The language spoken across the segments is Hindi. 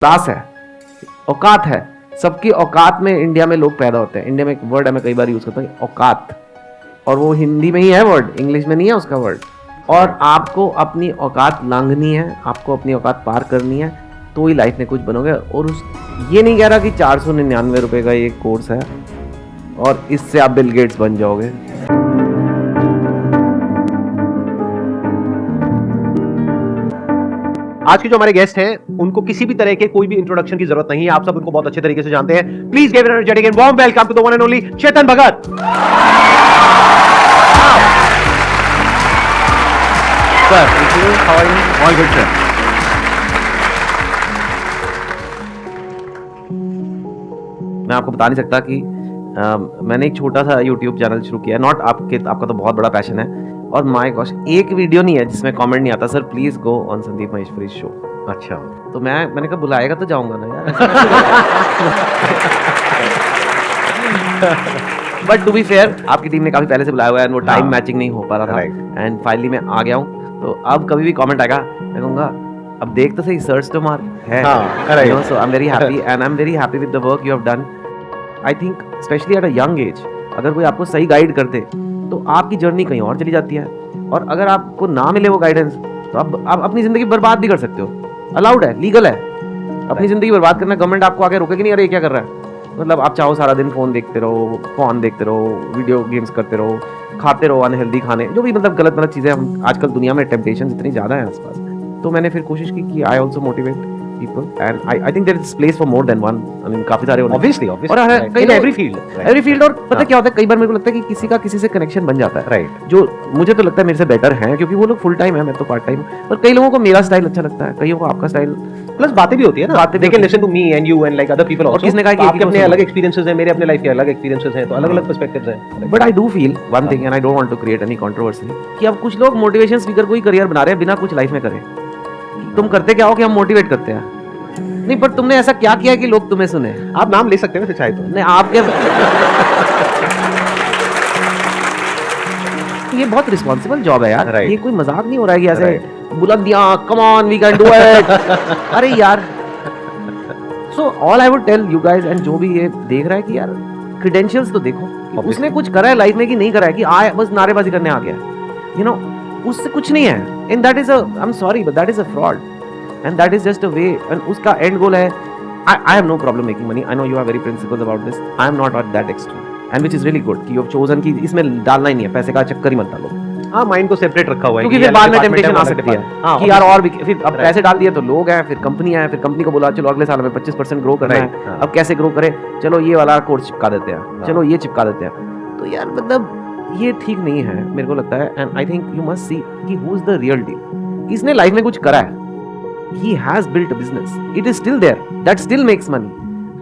क्लास है, औकात है, सबकी औकात में इंडिया में लोग पैदा होते हैं। इंडिया में एक वर्ड है मैं कई बार यूज करता हूँ, औकात, और वो हिंदी में ही है वर्ड, इंग्लिश में नहीं है उसका वर्ड। और आपको अपनी औकात लांघनी है, आपको अपनी औकात पार करनी है, तो ही लाइफ में कुछ बनोगे। और उस ये नहीं कह रहा कि 499 रुपए का ये कोर्स है और इससे आप बिल गेट्स बन जाओगे। आज के जो हमारे गेस्ट हैं उनको किसी भी तरह के कोई भी इंट्रोडक्शन की जरूरत नहीं है, आप सब उनको बहुत अच्छे तरीके से जानते हैं। Please give an energetic and warm welcome to the one and only Chetan Bhagat. Sir, how are you? All good sir. मैं आपको बता नहीं सकता कि मैंने एक छोटा सा YouTube चैनल शुरू किया है। नॉट आपका तो बहुत बड़ा पैशन है, और माय गॉश एक वीडियो नहीं है जिसमें कमेंट नहीं आता, sir please go on Sandeep Maheshwari show. अच्छा, तो मैंने कहा बुलाएगा तो जाऊंगा ना यार। बट टू बी फेयर, आपकी टीम ने काफी पहले से बुलाया हुआ है, वो टाइम मैचिंग नहीं हो पा रहा था, एंड फाइनली मैं आ गया हूँ। तो अब कभी भी कमेंट आएगा मैं कहूँगा अब देख तो सही, सर्च तो मार है। So I am very happy and I am very happy with the work you have done. I think specially at a young age अगर कोई आपको सही गाइड कर दे तो आपकी जर्नी कहीं और चली जाती है, और अगर आपको ना मिले वो गाइडेंस तो आप अपनी जिंदगी बर्बाद भी कर सकते हो। अलाउड है, लीगल है अपनी जिंदगी बर्बाद करना। गवर्नमेंट आपको आगे रोकेगी नहीं, अरे क्या कर रहा है, मतलब आप चाहो सारा दिन फोन देखते रहो, फोन देखते रहो, वीडियो गेम्स करते रहो, खाते रहो अनहेल्दी खाने, जो भी मतलब गलत चीजें। हम आजकल दुनिया में टेम्पटेशन इतनी ज्यादा है आसपास। तो मैंने फिर कोशिश की कि I also motivate people and I think there is place for more than one. I mean काफी सारे obviously और in every field और पता क्या होता है, कई बार मेरे को लगता है कि किसी का किसी से कनेक्शन बन जाता है, राइट, जो मुझे तो लगता है मेरे से बेटर है क्योंकि वो लोग फुल टाइम है, मैं तो पार्ट टाइम। और कई लोगों को मेरा स्टाइल अच्छा लगता है, कईयों को आपका स्टाइल, प्लस बातें भी होती है ना, बातें they can listen to me and you and like other people also। किसने कहा कि आपके अपने अलग एक्सपीरियंसेस हैं, मेरे अपने लाइफ के अलग एक्सपीरियंसेस हैं, तो अलग-अलग पर्सपेक्टिव्स हैं। But I do feel one thing and I don't want to create any controversy कि अब कुछ लोग मोटिवेशन स्पीकर को ही करियर बना रहे हैं बिना कुछ लाइफ में करे। तुम करते क्या हो कि हम मोटिवेट करते हैं, नहीं पर तुमने ऐसा क्या किया कि लोग तुम्हें सुने? आप नाम ले सकते हैं वैसे चाहे तो। नहीं आपके ये बहुत रिस्पॉन्सिबल जॉब है यार, ये कोई मजाक नहीं हो रहा है कि ऐसे बुलंदियां come on we can do it. अरे यार, so all I would tell you guys and जो भी ये देख रहा है कि यार क्रेडेंशियल्स तो देखो कि उसने कुछ करा है लाइफ में कि नहीं करा है, कि आए बस नारेबाजी करने आ गया, यू नो, उससे कुछ नहीं है। And that is a, I am sorry but that is a fraud and that is just a way, and उसका end goal है I have no problem making money. I know you are very principled about this. I am not at that extreme, and which is really good कि you have chosen कि इसमें डालना ही नहीं है, पैसे का चक्कर ही मत डालो। हाँ, माइंड को सेपरेट रखा हुआ है क्योंकि फिर बाद में टेम्पटेशन आ सकती है कि यार और भी, फिर अब पैसे डाल दिए तो लोग हैं, फिर कंपनी है, फिर कंपनी को बोला चलो अगले साल में 25% ग्रो करना है, अब कैसे ग्रो करे, चलो ये वाला कोर्स चिपका देते हैं, चलो ये चिपका देते हैं। तो यार मतलब ये ठीक नहीं है मेरे को लगता है, and I think you must see कि who is the real deal, किसने लाइफ में कुछ करा है। He has built a business. It is still there. That still makes money.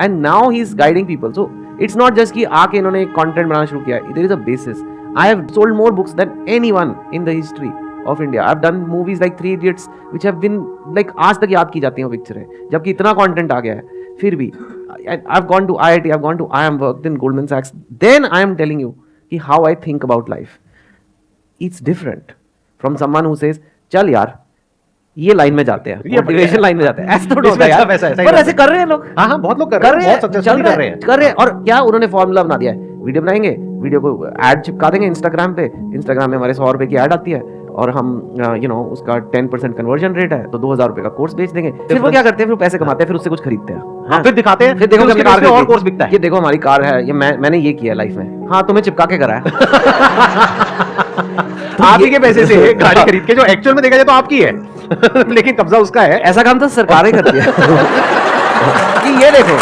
And now he is guiding people. So it's not just कि आके इन्होंने एक content बनाना शुरू किया. There is a basis. I have sold more books than anyone in the history of India. I've done movies like Three Idiots, which have been like आज तक याद की जाती हैं वो पिक्चरें, जबकि इतना content आ गया है। फिर भी I've gone to IIT, I've gone to IIM, worked in Goldman Sachs. Then I am telling you कि how I think about life. It's different from someone who says चल यार ये लाइन में जाते हैं, मोटिवेशन लाइन में जाते हैं, ऐसा थोड़ा होता है यार, पर ऐसे कर रहे हैं लोग। हाँ हाँ, बहुत लोग कर रहे हैं, बहुत सक्सेसफुली कर रहे हैं। और क्या उन्होंने फॉर्मूला बना दिया है, वीडियो बनाएंगे, वीडियो को ऐड चिपका देंगे इंस्टाग्राम पे, इंस्टाग्राम में हमारे 100 रुपए की ऐड आती है और हम यू नो उसका 10% कन्वर्जन रेट है तो 2000 रुपए का कोर्स बेच देंगे। फिर वो क्या करते हैं, फिर पैसे कमाते हैं, फिर उससे कुछ खरीदते हैं, हाँ, फिर दिखाते हैं, फिर देखो हमने कार और कोर्स बिकता है, ये देखो हमारी कार है, ये मैंने ये किया लाइफ में। हाँ, तुम्हें चिपका के करा है। आप ही के पैसे से गाड़ी खरीद के, जो एक्चुअल में देखा जाए तो आपकी है लेकिन कब्जा उसका है। ऐसा काम तो सरकारें करती है कि ये देखो,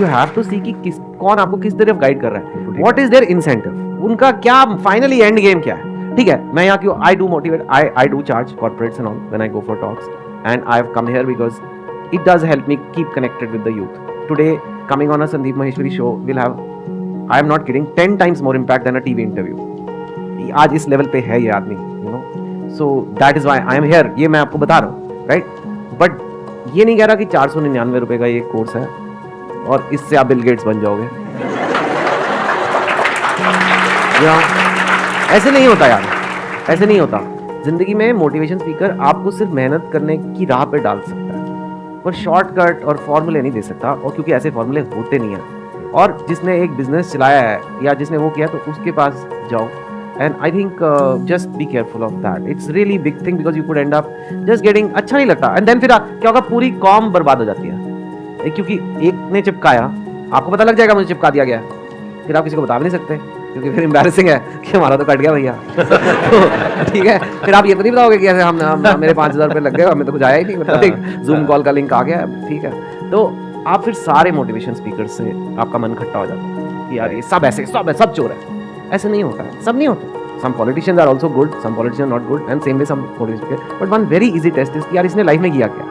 यू हैव टू सी कि कौन आपको किस तरफ गाइड कर रहा है, व्हाट इज देयर इंसेंटिव, उनका क्या फाइनली एंड गेम क्या है। ठीक है, मैं यहाँ क्यों, I do motivate, I do charge corporates and all when I go for talks, and I have come here because it does help me keep connected with the youth. Today coming on a Sandeep Maheshwari show will have, I am not kidding, 10 times more impact than a TV interview। आज इस लेवल पे है ये आदमी, you know, so that is why I am here. ये मैं आपको बता रहा हूँ, राइट, बट ये नहीं कह रहा कि 499 रुपए का ये कोर्स है और इससे आप बिल गेट्स बन जाओगे। ऐसे नहीं होता यार, ऐसे नहीं होता। जिंदगी में मोटिवेशन स्पीकर आपको सिर्फ मेहनत करने की राह पे डाल सकता है, पर शॉर्टकट और फॉर्मूले नहीं दे सकता, और क्योंकि ऐसे फॉर्मूले होते नहीं हैं। और जिसने एक बिजनेस चलाया है या जिसने वो किया, तो उसके पास जाओ। And I think just be careful of that, it's really big thing, because you could and up just getting, अच्छा नहीं लगता, एंड देन फिर क्या होगा, पूरी कॉम बर्बाद हो जाती है, क्योंकि एक ने चिपकाया, आपको पता लग जाएगा मुझे चिपका दिया गया, फिर आप किसी को बता भी नहीं सकते, क्योंकि फिर एम्बैरेसिंग है कि हमारा तो कट गया भैया। तो ठीक है, फिर आप ये तो नहीं बताओगे कि ऐसे हम मेरे 5,000 रुपये लग गए, हमें तो कुछ आया ही नहीं, मतलब एक जूम कॉल का लिंक आ गया, ठीक है। तो आप फिर सारे मोटिवेशन स्पीकर से आपका मन खट्टा हो जाता है कि यार ये सब ऐसे, सब चोर है। ऐसे नहीं होता है, सब नहीं होता। Some politicians are also good, some politicians are not good, and same way some motivational speaker. But one very easy test is कि यार इसने लाइफ में किया क्या,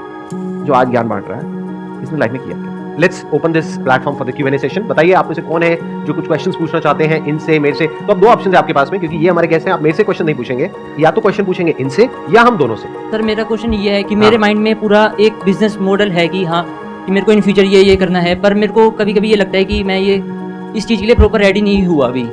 जो आज ज्ञान बांट रहा है, इसने लाइफ में किया क्या। Let's open this platform for the Q&A session. बताइए आप में से कौन है जो कुछ क्वेश्चंस पूछना चाहते हैं इनसे, मेरे से। तो अब दो ऑप्शन है आपके पास में, क्योंकि ये हमारे गेस्ट हैं, आप मेरे से क्वेश्चन नहीं पूछेंगे, या तो क्वेश्चन पूछेंगे इनसे या हम दोनों से। सर मेरा क्वेश्चन ये है कि मेरे माइंड में पूरा एक बिजनेस मॉडल है कि हाँ कि मेरे को इन फ्यूचर ये करना है, पर मेरे को कभी कभी ये लगता है कि मैं ये इस चीज़ के लिए प्रॉपर रेडी नहीं हुआ अभी,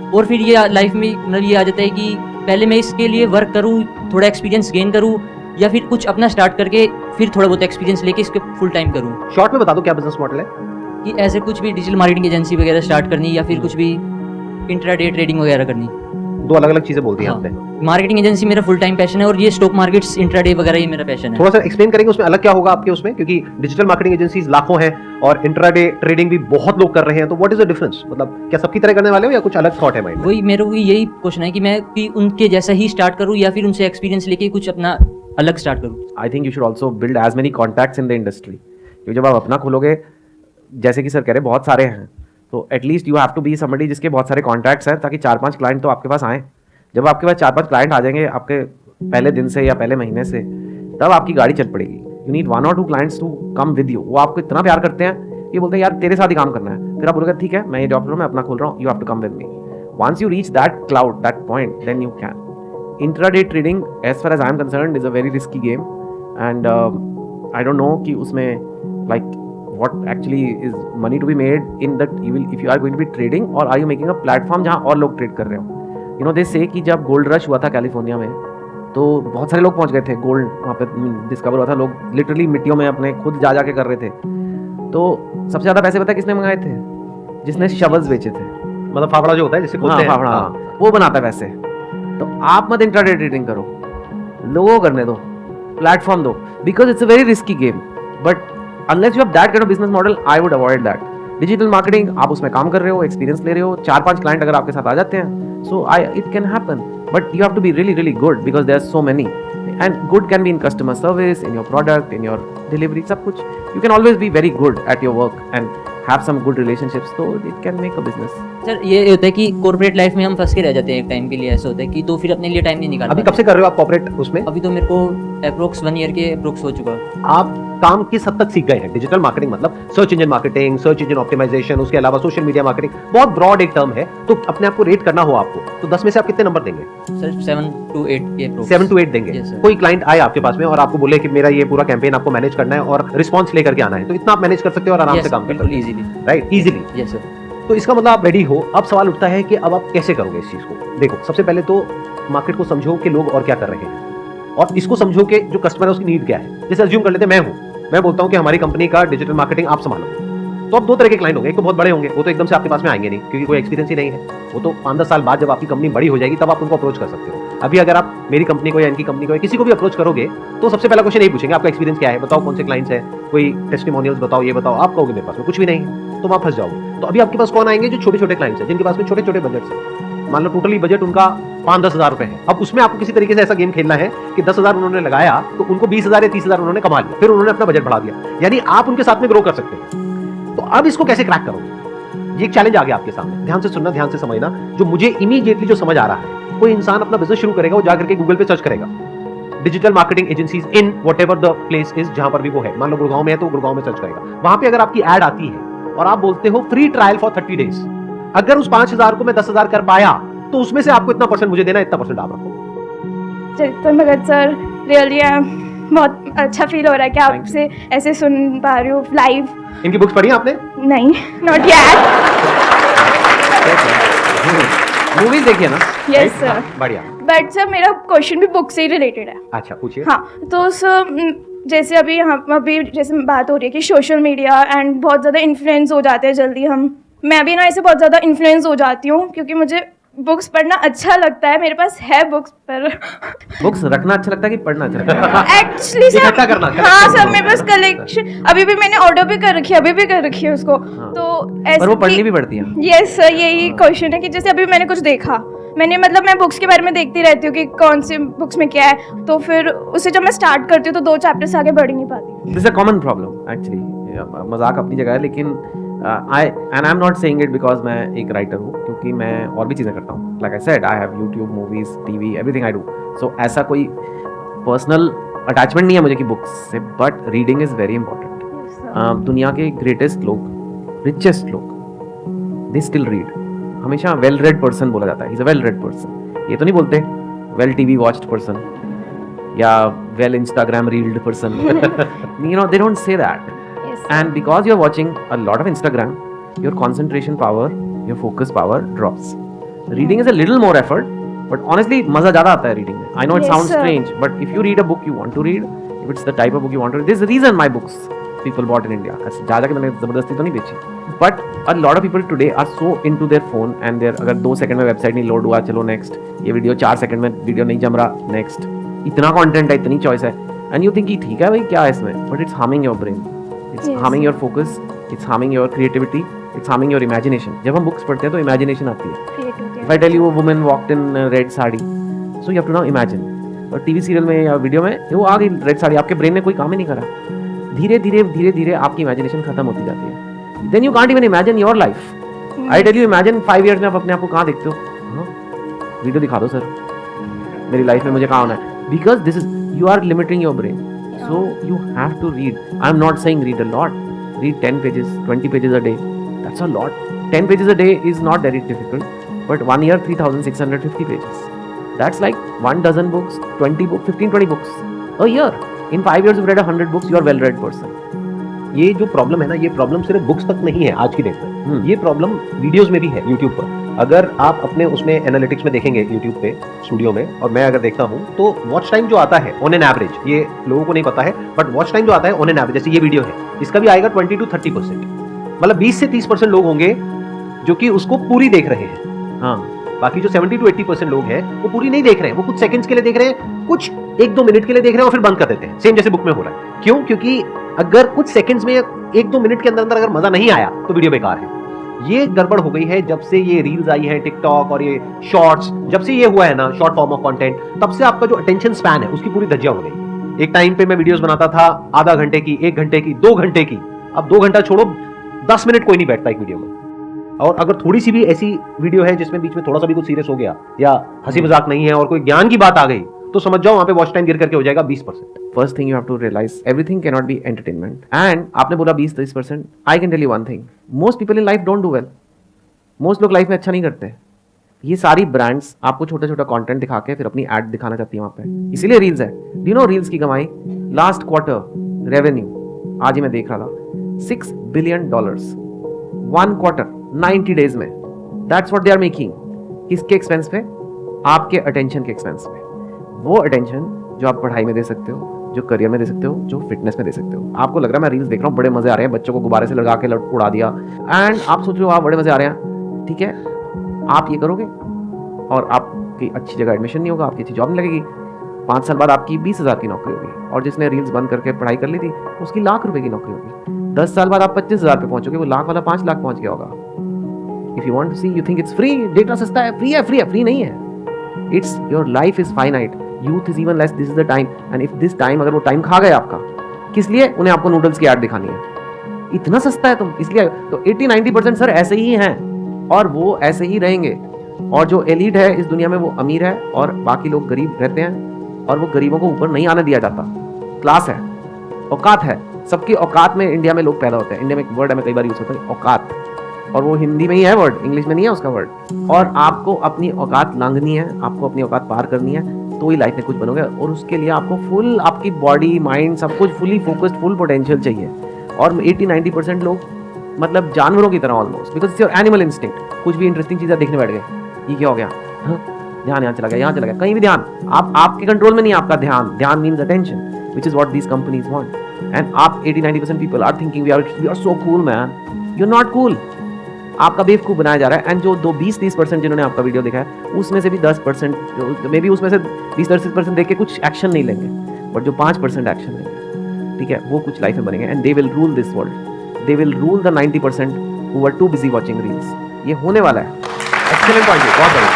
और फिर ये लाइफ में मतलब ये आ जाता है कि पहले मैं इसके लिए वर्क करूँ, थोड़ा एक्सपीरियंस गेन करूँ, या फिर कुछ अपना स्टार्ट करके फिर थोड़ा बहुत एक्सपीरियंस लेके इसके फुल टाइम करूँ। शॉर्ट में बता दो क्या बिजनेस मॉडल है। कि ऐसे कुछ भी डिजिटल मार्केटिंग एजेंसी वगैरह स्टार्ट करनी, या फिर कुछ भी इंट्राडे ट्रेडिंग वगैरह करनी। दो अलग अलग चीजें बोलती हैं आपने। मार्केटिंग एजेंसी मेरा फुल टाइम पैशन है, और ये स्टॉक मार्केट्स इंट्राडे वगैरह ये मेरा पैशन है। थोड़ा सा एक्सप्लेन करेंगे उसमें अलग क्या होगा आपके उसमें, क्योंकि डिजिटल मार्केटिंग एजेंसीज लाखों हैं और इंट्राडे ट्रेडिंग भी बहुत लोग कर रहे हैं, तो व्हाट इज द डिफरेंस, मतलब क्या सबकी तरह करने वाले हो या कुछ अलग थॉट है माइंड में? वही मेरे को यही क्वेश्चन है कि मैं कि उनके जैसा ही स्टार्ट करूं, या फिर उनसे एक्सपीरियंस लेके कुछ अपना अलग स्टार्ट करूं। I think you should also build as many contacts in the industry, क्योंकि जब आप अपना खोलोगे, जैसे कि सर कह रहे बहुत सारे हैं, तो at least you have to be somebody जिसके बहुत सारे कॉन्टैक्ट्स हैं, ताकि 4-5 क्लाइंट तो आपके पास आएँ। जब आपके पास 4-5 क्लाइंट आ जाएंगे आपके पहले दिन से या पहले महीने से, तब आपकी गाड़ी चल पड़ेगी। You need 1 or 2 clients to come with you. वो आपको इतना प्यार करते हैं, ये बोलते हैं यार तेरे साथ ही काम करना है, फिर आप बोलोगे ठीक है मैं ये जॉब कर रहा हूँ, मैं अपना खोल रहा हूँ, you have to come with me. Once you reach that cloud, that point, then you can. Intraday trading as far as I am concerned is a very risky game, and I don't know कि उसमें like what actually is money to be made in that if you are going to be trading, or are you making a platform जहाँ और लोग ट्रेड कर रहे हो। You know they say कि जब गोल्ड रश हुआ था कैलिफोर्निया में, तो बहुत सारे लोग पहुंच गए थे, गोल्ड वहाँ पे डिस्कवर हुआ था, लोग लिटरली मिट्टियों में अपने खुद जा के कर रहे थे। तो सबसे ज़्यादा पैसे पता है किसने मंगाए थे? जिसने शवल्स बेचे थे, मतलब फाफड़ा जो होता है जिससे खोदते हैं, फाफड़ा, वो बनाता है पैसे। तो आप मत इंट्राडे ट्रेडिंग करो, लोगों को करने दो, प्लेटफॉर्म दो, because it's a very risky game. But unless you have that kind of business model, I would avoid that. Digital marketing आप उसमें काम कर रहे हो, एक्सपीरियंस ले रहे हो, 4-5 क्लाइंट अगर आपके साथ आ जाते हैं, so it can happen, but you have to be really really good because there are so many, and good can be in customer service, in your product, in your delivery, सब कुछ। You can always be very good at your work and have some good relationships, so it can make a business. Sir ये होता है कि कॉर्पोरेट लाइफ में हम फंस के रह जाते हैं एक टाइम के लिए, ऐसा होता है कि तो फिर अपने लिए टाइम नहीं निकाल अभी कब से कर रहे हो आप कॉर्पोरेट उसमें? अभी तो मेरे को अप्रोक्स 1 ईयर के अप्रोक्स हो चुका। आप काम किस हद तक सीख गए हैं? डिजिटल मार्केटिंग मतलब search engine marketing, search engine optimisation, उसके अलावा सोशल मीडिया मार्केटिंग, बहुत ब्रॉड एक टर्म है। तो अपने आप को रेट करना हो आपको, तो 10 में से आप कितने नंबर देंगे? सर 7 to 8 के अप्रोक्स। 7 to 8 देंगे। Yes, sir. कोई क्लाइंट आए आपके पास में और आपको बोले कि मेरा ये पूरा कैंपेन आपको मैनेज करना है और रिस्पॉन्स लेकर के आना है, तो इतना आप मैनेज कर सकते हो और आराम से काम कर सकते हो, easily, right? Easily. Yes sir. तो इसका मतलब आप रेडी हो। अब सवाल उठता है कि अब आप कैसे करोगे इस चीज को। देखो, सबसे पहले तो मार्केट को समझो कि लोग और क्या कर रहे हैं, और इसको समझो कि जो कस्टमर है उसकी नीड क्या है। जैसे अज्यूम कर लेते हैं मैं बोलता हूं कि हमारी कंपनी का डिजिटल मार्केटिंग आप संभालो, तो अब 2 तरह के क्लाइंट होंगे। एक तो बहुत बड़े होंगे, वो तो एकदम से आपके पास में आएंगे नहीं, क्योंकि कोई एक्सपीरियंस ही नहीं है। वो तो 5-10 साल बाद जब आपकी कंपनी बड़ी हो जाएगी तब आप उनको अप्रोच कर सकते हो। अभी अगर आप मेरी कंपनी को या इनकी कंपनी को या किसी को भी अप्रोच करोगे, तो सबसे पहला क्वेश्चन यही पूछेंगे आपका एक्सपीरियंस क्या है, बताओ कौन से क्लाइंट्स है, कोई टेस्टिमोनियल्स बताओ, ये बताओ। आप कहोगे मेरे पास में कुछ भी नहीं है, तो वहां फंस जाओगे। तो अभी आपके पास कौन आएंगे? जो छोटे-छोटे क्लाइंट्स हैं, जिनके पास में छोटे-छोटे बजट्स हैं। मान लो टोटली बजट उनका 5-10 हज़ार रुपए है। अब उसमें आपको किसी तरीके से ऐसा गेम खेलना है कि 10,000 उन्होंने लगाया तो उनको 20,000 या 30,000 उन्होंने कमा लिया, फिर उन्होंने अपना बजट बढ़ा दिया, यानी आप उनके साथ में ग्रो कर सकते हैं। तो अब इसको कैसे क्रैक करोगे? ये एक चैलेंज आ गया आपके सामने। ध्यान से सुनना, ध्यान से समझना। जो मुझे इमीडिएटली जो समझ आ रहा है, कोई इंसान अपना बिजनेस शुरू करेगा, वो जाकर के गूगल पे सर्च करेगा digital marketing agencies in whatever the place is, जहां पर भी वो है। मान लो गुड़गांव में है तो गुड़गांव में सर्च करेगा। वहां पे अगर आपकी ऐड आती है और आप बोलते हो फ्री ट्रायल फॉर 30 डेज, अगर उस 5,000 को मैं 10,000 कर पाया तो उसमें से आपको इतना परसेंट मुझे देना, इतना परसेंट आप रखो। चेतन भगत सर, रियली बहुत अच्छा फील हो रहा है कि आपसे ऐसे सुन पा रही हूँ लाइव। इनकी बुक्स पढ़ी आपने? नहीं, नॉट येट। मूवीज देखिए ना। Yes sir. बढ़िया। बट सर मेरा क्वेश्चन भी बुक से ही रिलेटेड है। अच्छा पूछिए। हाँ तो सर जैसे अभी जैसे बात हो रही है कि सोशल मीडिया एंड बहुत ज़्यादा इन्फ्लुएंस हो जाते हैं जल्दी हम। मैं भी ना इससे बहुत ज़्यादा इन्फ्लुएंस हो जाती हूँ क्योंकि मुझे बुक्स पढ़ना अच्छा लगता है। मेरे पास है बुक्स पर बुक्स रखना अच्छा लगता है कि पढ़ना अच्छा लगता है? एक्चुअली सर इकट्ठा करना, हाँ सर मेरे पास कलेक्शन अभी भी मैंने ऑर्डर भी कर रखी है, अभी भी कर रखी है उसको। तो ऐसे पर वो पढ़नी भी पड़ती है। यस सर यही क्वेश्चन है कि जैसे अभी मैंने कुछ देखा, मैंने मतलब मैं बुक्स के बारे में देखती रहती हूँ कि कौन सी बुक्स में क्या है, तो फिर उसे जब मैं स्टार्ट करती हूँ तो 2 चैप्टर से आगे बढ़ ही नहीं पाती। This is a common problem actually. मजाक अपनी जगह है, लेकिन I am not saying it because मैं एक राइटर हूँ, क्योंकि मैं और भी चीज़ें करता हूँ। Like I said I have YouTube, movies, TV, everything I do. So ऐसा कोई पर्सनल अटैचमेंट नहीं है मुझे कि बुक्स से, but reading is very important. दुनिया के ग्रेटेस्ट लोग, रिचेस्ट लोग, दे स्टिल रीड। हमेशा वेल रेड पर्सन बोला जाता है, is a well read person. ये तो नहीं बोलते वेल टीवी वॉच्ड पर्सन या well Instagram reeled person. You know, they don't say that. And because you're watching a lot of Instagram, your concentration power, your focus power drops. Reading is a little more effort, but honestly, मजा ज़्यादा आता है reading में. I know it Yes, sounds sir. strange, but if you read a book you want to read, if it's the type of book you want to read, there's a reason my books people bought in India. जा के मैंने ज़बरदस्ती तो नहीं बेची. But a lot of people today are so into their phone and their अगर 2 सेकंड में वेबसाइट नहीं लोड हुआ, चलो नेक्स्ट. ये वीडियो 4 सेकंड में वीडियो नहीं जम रहा, नेक्स्ट. इतना कंटेंट है, इतनी चॉइस है, and you think कि ठीक है भाई क्या है इसमें, but it's harming your brain. It's Yes. harming your focus, it's harming your creativity, it's harming your imagination. जब हम बुक्स पढ़ते हैं तो imagination आती है. If I tell you a woman walked in red sari, so you have to now imagine. और टीवी सीरियल में या वीडियो में वो आ गई रेड साड़ी, आपके ब्रेन ने कोई काम ही नहीं करा. धीरे धीरे आपकी imagination खत्म होती जाती है. Then you can't even imagine your life. I tell you, imagine 5 years में आप अपने आप को कहाँ देखते हो? हाँ? वीडियो दिखा दो सर. मेरी लाइफ में मुझे कहाँ होना है? Because this is, you are limiting your brain. So you have to read. I'm not saying read a lot. Read 10 pages, 20 pages a day. That's a lot. 10 pages a day is not very difficult. But 1 year, 3,650 pages. That's like 1 dozen books, 20 books, 15, 20 books a year. In 5 years, you've read 100 books. You are well-read person. ये जो प्रॉब्लम है ना, ये प्रॉब्लम सिर्फ बुक्स तक नहीं है आज की डेट में, ये प्रॉब्लम वीडियोस में भी है यूट्यूब पर। अगर आप अपने उसमें एनालिटिक्स में देखेंगे यूट्यूब पे स्टूडियो में, और मैं अगर देखता हूँ तो वॉच टाइम जो आता है ऑन एन एवरेज, ये लोगों को नहीं पता है, बट वॉच टाइम जो आता है ऑन एन एवरेज, जैसे ये वीडियो है इसका भी आएगा 20 to 30%, मतलब 20 से 30% लोग होंगे जो कि उसको पूरी देख रहे हैं। हाँ, बाकी जो 70 to 80% लोग हैं वो पूरी नहीं देख रहे हैं, वो कुछ सेकंड्स के लिए देख रहे हैं, कुछ 1-2 मिनट के लिए देख रहे हैं और फिर बंद कर देते हैं, सेम जैसे बुक में हो रहा है। क्यों? क्योंकि अगर कुछ सेकंड्स में 1-2 मिनट के अंदर अगर मजा नहीं आया तो वीडियो बेकार है। ये गड़बड़ हो गई है जब से ये रील्स आई है, टिकटॉक और ये शॉर्ट्स, जब से ये हुआ है ना शॉर्ट फॉर्म ऑफ कंटेंट, तब से आपका जो अटेंशन स्पैन है उसकी पूरी धज्जियां हो गई। एक टाइम पे मैं वीडियोस बनाता था आधा घंटे की, 1 घंटे की, 2 घंटे की, अब 2 घंटा छोड़ो 10 मिनट कोई नहीं बैठता एक वीडियो में। और अगर थोड़ी सी भी ऐसी वीडियो है जिसमें बीच में थोड़ा सा भी कुछ सीरियस हो गया या हंसी मजाक नहीं है और कोई ज्ञान की बात आ गई, तो समझ जाओ वहां पे वॉच टाइम गिर करके हो जाएगा 20%। First thing you have to realize, everything cannot be entertainment. And आपने बोला 20-30%. I can tell you one thing. Most people in life don't do well. Most लोग लाइफ में अच्छा नहीं करते. ये सारी ब्रांड्स आपको छोटा छोटा कंटेंट दिखा के फिर अपनी एड दिखाना चाहती है वहां पे, इसीलिए रील्स है. डू यू नो रील्स की कमाई लास्ट क्वार्टर रेवेन्यू आज ही मैं देख रहा था $6 billion 1 quarter 90 days में. That's what they are making. किसके एक्सपेंस पे? आपके अटेंशन के एक्सपेंस पे. वो अटेंशन जो आप पढ़ाई में दे सकते हो, जो करियर में दे सकते हो, जो फिटनेस में दे सकते हो. आपको लग रहा है मैं रील्स देख रहा हूँ बड़े मजे आ रहे हैं, बच्चों को गुब्बारे से लगा के उड़ा दिया, एंड आप सोच रहे हो आप बड़े मजे आ रहे हैं, ठीक है, आप ये करोगे और आपकी अच्छी जगह एडमिशन नहीं होगा, आपकी अच्छी जॉब नहीं लगेगी, 5 साल बाद आपकी 20,000 की नौकरी होगी, और जिसने रील्स बंद करके पढ़ाई कर ली थी उसकी ₹1,00,000 की नौकरी होगी. 10 साल बाद आप 25,000 पे पहुंचोगे, वो लाख वाला 5 लाख पहुंच गया होगा. If you want to see, you think it's free, data सस्ता है, फ्री नहीं है. It's your life is finite, youth is even less, this is the time, and if this time, अगर वो टाइम खा गए आपका, किस लिए? उन्हें आपको नूडल्स की ऐड दिखानी है, इतना सस्ता है तुम, इसलिए. तो 80-90% सर ऐसे ही हैं और वो ऐसे ही रहेंगे, और जो एलीट है इस दुनिया में वो अमीर है और बाकी लोग गरीब रहते हैं, और वो गरीबों को ऊपर नहीं आने दिया जाता. क्लास है, औकात है, सबकी औकात में इंडिया में लोग पैदा होते हैं. इंडिया में एक वर्ड है, कई बार यूज होता है, औकात, और वो हिंदी में ही है वर्ड, इंग्लिश में नहीं है उसका वर्ड. और आपको अपनी औकात लांघनी है, आपको अपनी औकात पार करनी है, तो ही लाइफ में कुछ बनोगे. और उसके लिए आपको फुल, आपकी बॉडी माइंड सब कुछ फुली फोकस्ड, फुल पोटेंशियल चाहिए. और 80-90% लोग मतलब जानवरों की तरह almost, because it's your animal instinct. कुछ भी इंटरेस्टिंग चीज़ें देखने बैठ गए, ये क्या हो गया, हाँ, ध्यान यहाँ चला गया, यहाँ चला गया, कहीं भी ध्यान, आपके कंट्रोल में नहीं है आपका ध्यान means attention, which is what these companies want. And आप 80-90% people are thinking we are so cool man. You're not cool. आपका बेवकूफ़ बनाया जा रहा है। एंड जो 20-30% जिन्होंने आपका वीडियो देखा है उसमें से भी 10% मे बी उसमें से 20-30% देख के कुछ एक्शन नहीं लेंगे, बट जो 5% एक्शन लेंगे, ठीक है, वो कुछ लाइफ में बनेंगे and they will rule this world, they will rule the 90% who are too busy watching reels. ये होने वाला है। एक्सीलेंट पॉइंट है, बहुत बढ़िया।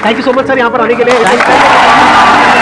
Thank you so much sir यहाँ पर आने के लिए।